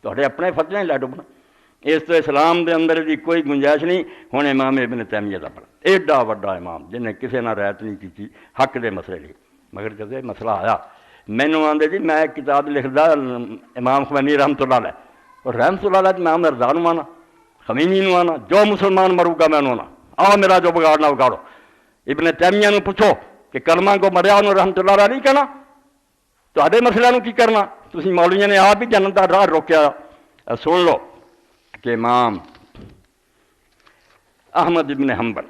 تھوڑے اپنے فتوے ہی لے ڈبنا، اس تو اسلام دے اندر دی کوئی گنجائش نہیں۔ ہن امام ابن تیمیہ دا پڑھا، ایڈا وڈا امام جن نے کسی نہ رعایت نہیں کی حق دے مسئلے لیے، مگر جب یہ مسئلہ آیا مینوں آندے جی میں ایک کتاب لکھدا امام خمینی رحمۃ اللہ علیہ، اور رحمۃ اللہ علیہ میں رضا نوں آنا، خمینی نوں آنا، جو مسلمان مروں گا میں انہوں آنا، آؤ میرا جو بگاڑنا بگاڑو۔ ابن تیمیہ نوں پوچھو کہ کلمہ کو مریا انہوں رحمۃ اللہ علیہ نہیں کہنا، تہاڈے مسئلے نوں کی کرنا؟ تسی مولویوں نے آپ ہی جنت دا راہ روکیا۔ سن لو کہ امام احمد ابن حنبل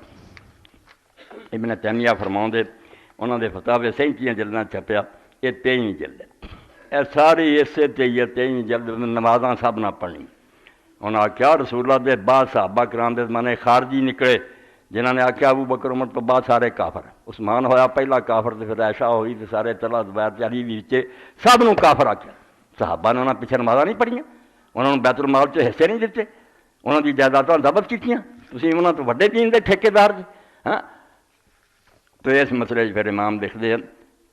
ابن تیمیہ فرماؤندے انہوں نے فتاوے 37 جلداں چھپیا، یہ 23 جلد ہے، یہ ساری اسے تے یہ 23 جلد نمازاں سب نہ پڑھنی۔ انہوں نے آخیا رسول اللہ دے بعد صحابہ کرام دے زمانے خارجی نکلے جنہوں نے آخیا ابو بکر عمر تو بعد سارے کافر، عثمان ہویا پہلا کافر، تو پھر عائشہ ہوئی، تو سارے طلحہ زبیر علی وچے سب نوں کافر آخیا۔ صحابہ نے انہوں نے پیچھے نمازاں نہیں پڑھیاں، انہوں نے بیت المال چ حصے نہیں دیتے، انہوں دی جائیداداں ضبط کیتیاں، تسی انہوں تو وڈے دین دے ٹھیکیدار جی۔ ہاں تو اس مسئلے پھر امام لکھتے ہیں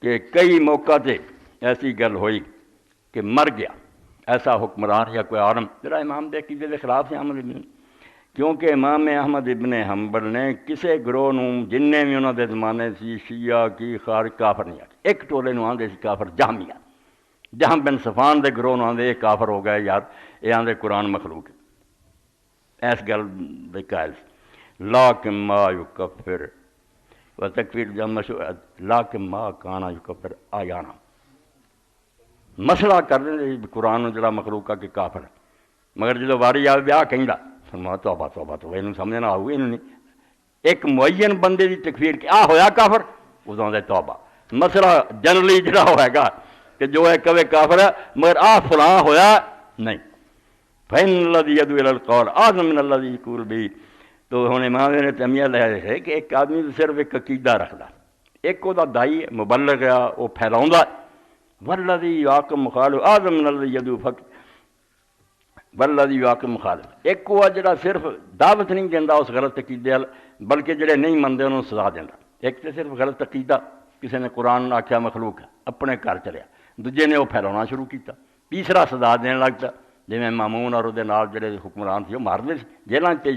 کہ کئی موقع تے ایسی گل ہوئی کہ مر گیا ایسا حکمران یا کوئی عالم جڑا امام دے عقیدے کے خلاف ہے احمد ابن، کیونکہ امام احمد ابن حنبل نے کسے گروہ نوں جن بھی انہوں دے زمانے سی شیعہ کی خارج کافر نہیں آتی، ایک ٹولے نوں آندے سی کافر جہمیہ، جہم بن صفان دے گروہ نوں آندے یہ کافر ہو گئے یار، یہ آندے قرآن مخلوق ہے، اس گل دے قائل لاکن ما یکفر و تکفیر جمع لاکن ما کانا یکفر آیانا، مسئلہ کر رہے قرآن جڑا مخلوق کہ کافر ہے، مگر جدو واری آئے بیاہ کہندا فرمایا توبہ توبہ تو انہوں سمجھنا آؤ، انہوں نہیں ایک معین بندے دی تکفیر کہ آ ہویا کافر ادوں دے توبہ، مسئلہ جنرلی جڑا ہوئے گا کہ جو ہے کبھی کافر ہے مگر آ فلاں ہویا نہیں، فَإِنَّ الَّذِي يَدْعُو إِلَى الْقَوْلِ أَعْظَمُ مِنَ الَّذِي يَقُولُ بِهِ۔ تو ہن امام نے تیمیہ لے ہے کہ ایک آدمی صرف ایک عقیدہ رکھدا، ایک وہ دائی مبلغ ہے وہ پھیلاوندا، والذی یحکم مخالف اعظم من الذی یدعو فقط، والذی یحکم مخالف ایک وہ جڑا صرف دعوت نہیں دیندا اس غلط عقیدے بلکہ جڑے نہیں منتے انہوں سزا دیندا، ایک تو صرف غلط عقیدہ کسی نے قرآن آکھیا مخلوق ہے اپنے گھر چلیا، دوجے نے وہ پھیلانا شروع کیتا، تیسرا سزا دین لگتا جویں مامون اور دے نال جڑے حکمران سی وہ ماردے سی جیلاں چ،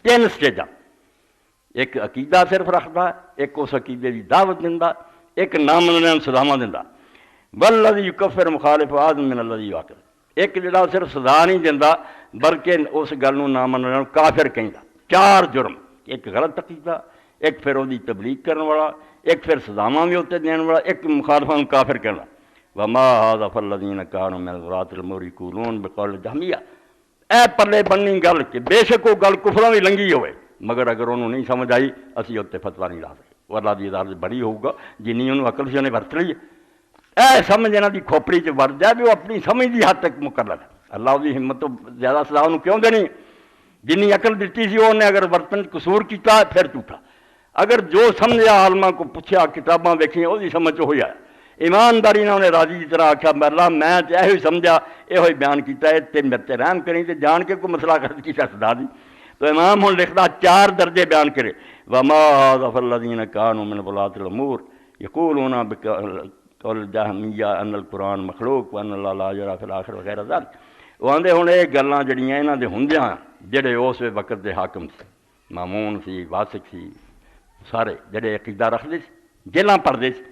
تین سٹیجاں، ایک عقیدہ صرف رکھدا، ایک اس عقیدے دی دعوت دیندا، ایک نام مننے سزاواں دیندا، والذی یکفر مخالف اعظم من الذی یعاقب، ایک جڑا صرف سزا نہیں دیندا بلکہ اس گل نوں نہ مننے نوں کافر کہندا، چار جرم، ایک غلط عقیدہ، ایک پھر وہی تبلیغ کرنے والا، ایک پھر سزاواں بھی اتنے دین والا، ایک مخالفاں نوں کافر کہنا۔ وما هذا فالذین کانوا من الغلاة الامور یقولون بقول جہمیہ، اے پلے بننی گل کہ بے شک وہ گل کفراں بھی لنگھی ہوئے مگر اگر انہوں نہیں سمجھ آئی اسی اتنے فتویٰ نہیں لا سکے، وہ اللہ دی عدالت بڑی ہوگا جنی انہوں عقل سے انہیں برت لی ہے، اے سمجھ انہوں دی کھوپڑی چ ور جائے بھی وہ اپنی سمجھ دی حد تک مقرر ہے، اللہ دی ہمت تو زیادہ سزا انہوں کیوں دینی، جنی عقل دیتی سی انہیں اگر برتن قصور کیتا پھر جھوٹا، اگر جو سمجھا عالماں کو پوچھا کتاباں ویکھیاں وہ سمجھ ہوئی آیا، ایمانداری نے انہیں راضی کی طرح آخیا اللہ میں یہ سمجھا یہ بیان کیتا ہے تے میرے تے رحم کریں تے جان کے کوئی مسئلہ کر کی سدا دی، تو امام ہوں لکھتا چار درجے بیان کرے، وما هذا فالذین کانوا من ولاة الامور یقولون بقول جہمیہ ان القرآن مخلوق وان اللہ لا یرا فی الآخر وغیرہ ذلک، وہ آندے ہوں یہ گلاں جڑیاں انہاں دے ہوندیاں جڑے اس وقت دے حاکم سی، مامون سی، واسق سی، سارے جڑے عقیدہ رکھدے سی، جیلاں پڑھدے سی،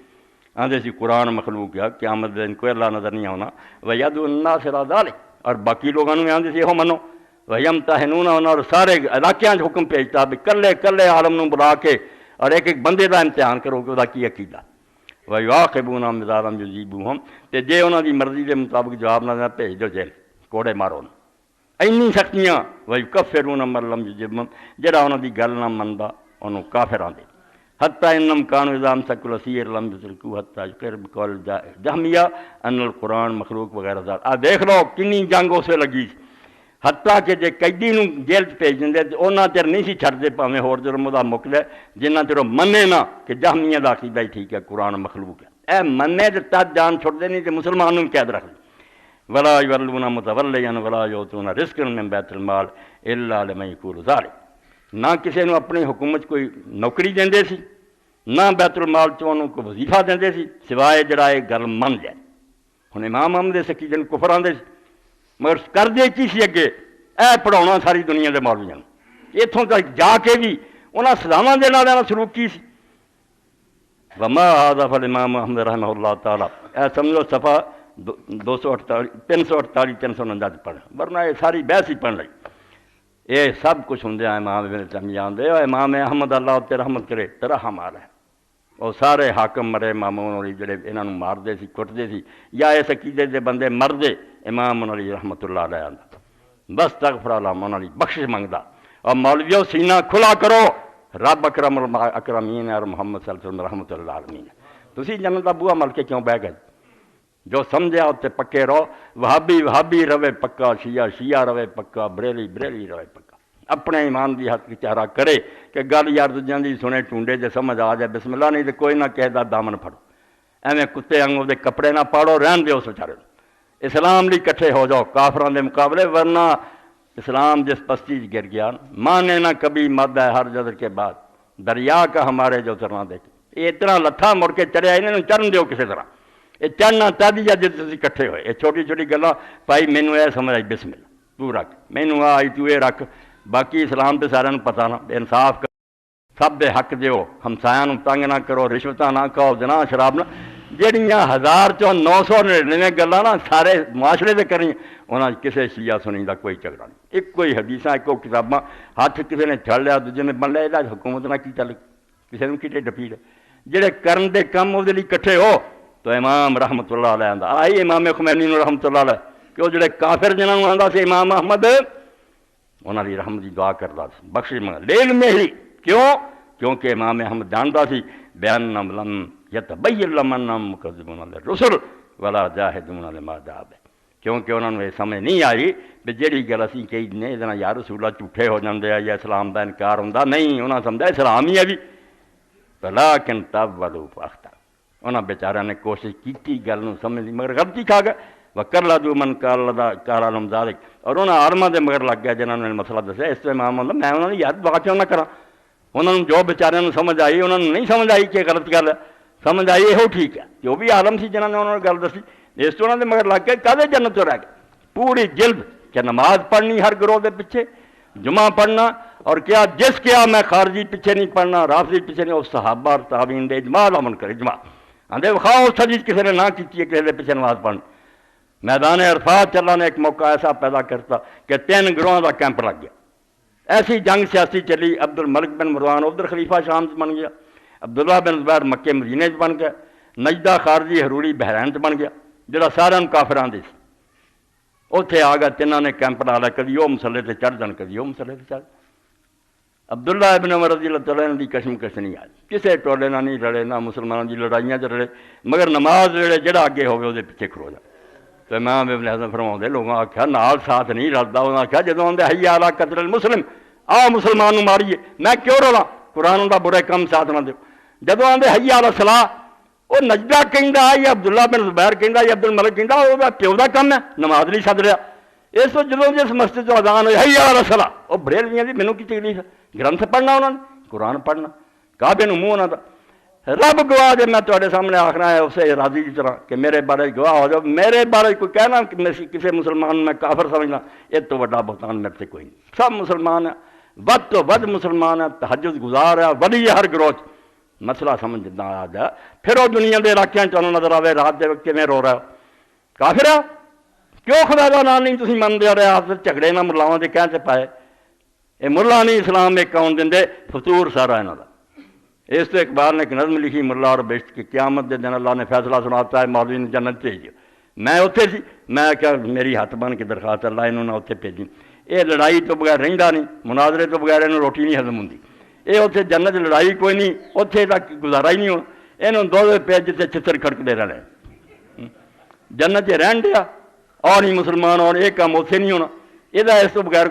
آندے سی قرآن مخلوق ہے قیامت دن کوئی اللہ نظر نہیں آنا، وَيَدْعُو النَّاسَ إِلَىٰ ذَلِكَ، اور باقی لوگوں نے آندے سی یہ منو، وَيَمْتَحِنُونَ، اور سارے علاقیاں حکم بھیجتا بھی کلے کلے عالم نوں بلا کے اور ایک ایک بندے دا امتحان کرو کہ وہ کی عقیدہ، وَيُعَاقِبُونَ إِذَا لَمْ يُجِيبُوهُمْ، تے جے انہاں دی مرضی دے مطابق جواب نہ دینا بھیج دو جیل کوڑے مارو، اینی سختیاں، وَيُكَفِّرُونَ مَن لَّمْ يُجِبْهُمْ، جڑا انہاں دی گل نہ مندا انہوں کافر آندے، حتیٰ انہم کانوا اذا امسکوا الاسیر لم یترکوہ حتیٰ یقر بقول جہمیہ ان القرآن مخلوق وغیرہ ذات، دیکھ لو کنی جنگ اسے لگی، حتیٰ کہ جے قیدی نوں جیل بھیج دیں تے انہاں چر نہیں سی چھڈدے پاویں ہور جرم دا مکدے جنہاں چر منے نہ کہ جہمیہ دا عقیدہ ہی ٹھیک ہے قرآن مخلوق ہے، اے منے تے تد جان چھوڑ دے نہیں تے مسلمان نوں قید رکھ دے، ولا یولون متولیا ولا یؤتون رزقا من بیت المال الا لمن یقول ذلک، نہ کسی نوں اپنی حکومت کوئی نوکری دیندے سی، نہ بیت المال چوں انہوں کو وظیفہ دیندے سی سوائے جڑا یہ گل من جائے، ہن امام احمد دے عقیدے نوں کفر آندے سی، مگر کرتے کی سی اگے اے پڑھاਉنا ساری دنیا کے مولویاں اتوں تک جا کے بھی انہاں سزاواں دے نال سلوک کی سی وما هذا فالامام محمد رحمہ اللہ تعالیٰ اے سمجھو صفحہ 248 348 349 پڑھ ورنہ یہ ساری بحث ہی پڑھ لئی یہ سب کچھ ہوں امام ابن تیمیہ آندے امام احمد اللہ تے رحمت کرے تیرا ہمارا ہے وہ سارے حاکم مرے مامون علی جڑے انہاں نوں ماردے سی کٹدے سی یا اس عقیدے دے بندے مردے امام علی رحمت اللہ علیہ آندا بس تغفر اللہ علی بخشش منگدا اور مولویوں سینہ کھلا کرو رب اکرم اکرمین اور محمد صلی اللہ علیہ وسلم رحمت اللہ عالمین تسی جنت دا بوہا مل کے کیوں بہ گئے جو سمجھا اتنے پکے رہو وہابی روے پکا شیعہ روے پکا بریلی روے پکا اپنے ایمان دی حق چارہ کرے کہ گل یار دوجیاں دی سنے ٹونڈے جے سمجھ آ جائے بسم اللہ نہیں تو کوئی نہ کہہ دا دامن پھڑو ایویں کتے انگوں دے کپڑے نہ پاڑو رہن دے اس بیچارے اسلام لی کٹھے ہو جاؤ کافران دے مقابلے ورنہ اسلام جس پستی گر گیا مانے نہ کبھی مد ہے ہر جذر کے بعد دریا کا ہمارے جو اترنا دیکھ یہ اتنا لتھا مڑ کے چڑھیا انہوں چڑھن دیو کسی طرح یہ چڑھنا تدیا جب تھی کٹھے ہوئے یہ چھوٹی چھوٹی گلاں بھائی مینوں یہ سمجھ آئی بسم اللہ تو رکھ مینوں آئی تو یہ رکھ باقی اسلام تے سارے پتہ نہ انصاف کر سب دے حق دیو ہمسایاں نوں تنگ نہ کرو رشوتاں نہ کھاؤ زنا شراب نہ جہڑیاں 1999 گلاں نا سارے معاشرے دے کریں انہاں کسے شیعہ سنی دا کوئی جھگڑا نہیں ایک کوئی حدیثاں ایک کتاباں ہاتھ کسی نے چھڑ لیا دوجے نے بن لیا یہ حکومت نہ کی تعلق کسی نے کیٹے ڈپیڑ جہے کرن دے کم وہ لیے کٹھے ہو تو امام رحمت اللہ علیہ آندا آئی امام خمینی نو رحمت اللہ علیہ کہ وہ جڑے کافر جنہاں نوں آندا سی امام احمد انہاں دی رحمت دی دعا کردا سی بخشش منگ لیل میں ہی کیونکہ امام احمد جاندا سی بیان لم یتبین لمن مکذبون الرسل ولا جاہدون لما جاء بہ کیونکہ انہوں نے یہ سمجھ نہیں آئی بھی جہی گل اسی کہی نے یہ یا رسول اللہ جھوٹے ہو جاندے ہیں یا اسلام دا انکار ہوندا نہیں انہاں سمجھا اسلام ہی ہے بھی ولیکن تولوا فاختاروا انہاں بیچاریاں نے کوشش کیتی گل نوں سمجھ دی مگر غلطی کھا گئے وکرلدوا من قال لهم ذلك اور انہاں عالماں دے مگر لگ گیا جنہاں نے مسئلہ دسیا اس سے امام اللہ میں انہاں نے یار دعا کیوں نہ کراں انہاں نوں جو بیچاریاں نوں سمجھ آئی انہاں نوں نہیں سمجھ آئی کہ غلط گل ہے سمجھ آئی یہ ٹھیک ہے جو بھی عالم سی جنہاں نے انہوں نے گل دسی اس تو انہوں نے مگر لگ کے کدے جنت تو رہ گئے پوری جلد کہ نماز پڑھنی ہر گروہ دے پیچھے جمعہ پڑھنا اور کیا جس کیا میں خارجی پیچھے نہیں پڑھنا رافضی پیچھے نہیں اس صحابہ اور تابعین دے اجماع دا من کرے اجماع آندے وخاؤ سجید کسی نے نہ کی کسی دے پیچھے نماز پڑھنی میدان عرفات اللہ نے ایک موقع ایسا پیدا کرتا کہ 3 گروہاں دا کیمپ لگ گیا ایسی جنگ سیاسی چلی عبد الملک بن مروان ادھر خلیفہ شام سے بن گیا عبداللہ بن زبیر مکے مدینے بن گیا نجدہ خارجی حروری بحرین بن گیا جڑا سارے کافران دی سی اتنے آ گئے تینوں نے کیمپ ڈالا کدی وہ مسلے تے چڑھ جان کدی وہ مسلے تے چڑھ عبداللہ ابن عمر رضی اللہ تعالیٰ عنہ دی کشمکش نہیں آئی کسے ٹولے نہ نہیں رلے نہ مسلمانوں دی لڑائیاں چ رلے مگر نماز ویلے جڑا اگے ہوے وہ پیچھے کھلو جائے تو امام ابن حزم فرماؤندے لوگوں آخیا نال ساتھ نہیں رلتا انہوں نے آخیا جدوں آندے حی علی قتل المسلم آ مسلمان نوں ماریے میں کیوں رلاں قرآن دا برے کم ساتھ نہ دیو جدوں آندے حی علی الصلاۃ وہ نجدہ کہندا یا عبداللہ بن زبیر کہندا یا عبد الملک کہندا وہ پیو دا کم ہے نماز نہیں سد رہا اس تو جدوں جس مسجد چ اذان ہوئی حی علی الصلاۃ وہ بریلویاں دی مینوں کی تکلیف ہے گرنتھ پڑھنا انہوں نے قرآن پڑھنا کعبے نوں منہ انہاں دا رب گواہ جے میں تواڈے سامنے آخنا ہے اسے راضی کی طرح کہ میرے بارے گواہ ہو جاؤ میرے بارے کوئی کہنا کہ کسی مسلمان میں کافر سمجھنا یہ تو بڑا بہتان میرے سے کوئی نہیں سب مسلمان ہیں ود تو ود مسلمان ہے تہجد گزار ہے ولی ہر گروہ مسئلہ سمجھنا آ جائے پھر وہ دنیا کے علاقے چانوں نظر آئے رات دے وقت میں رو رہا ہو کافر ہے کیوں خدا کا نام نہیں تھی منتے رہے آپ جھگڑے نہ ملاواں دے کہن سے پائے یہ ملا نہیں اسلام ایک آن دیں فطور سارا یہاں کا اس تو اقبال نے ایک نظم لکھی ملا اور بیشت کی قیامت دے دن اللہ نے فیصلہ سناتا ہے مولوی نے جنت بھیج میں اتنے سی میں کیا میری ہاتھ بن کے درخواست اللہ انہوں نے اتنے بھیجی یہ لڑائی تو بغیر رہندا نہیں مناظرے تو بغیر انہوں روٹی نہیں ہضم ہوندی یہ اتنے جنت لڑائی کوئی نہیں اتنے تک گزارا ہی نہیں ہونا یہ دو پہ جتنے چتر کھڑکتے رہنے جنت رہن دیا اور نہیں مسلمان اور یہ کام اتنے نہیں ہونا یہ اس تو بغیر